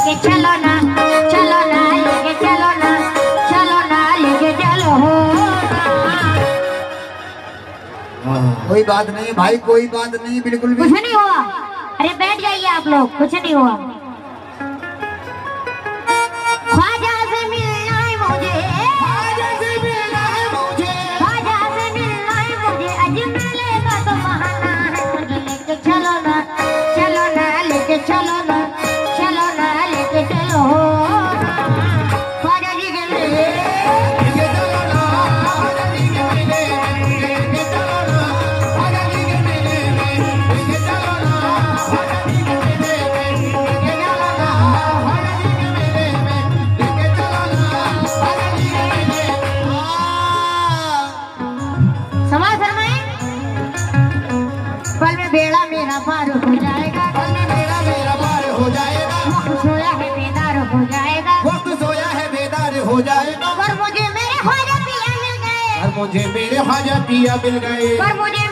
लेके चलो ना लेके चलो ना लेके चलो कोई बात नहीं भाई, कोई बात नहीं, बिल्कुल भी कुछ नहीं हुआ। अरे बैठ जाइए आप लोग, कुछ नहीं हुआ। ख्वाजा से मिलना है मुझे, ख्वाजा से मिलना है मुझे, ख्वाजा से मिलना है मुझे, अजमेर का तो बहाना है मुझे। लेके चलो ना लेके चलो ना लेके चलो ख्वाजा जी के लिए। पल में बेड़ा मेरा पार हो जाएगा, पल में मेरा पार हो जाएगा, वक्त सोया है बेदार हो जाएगा, वक्त सोया है बेदार हो जाएगा। पर मुझे मेरे ख्वाजा पिया मिल गए, और मुझे मेरे ख्वाजा पिया मिल गए, पर मुझे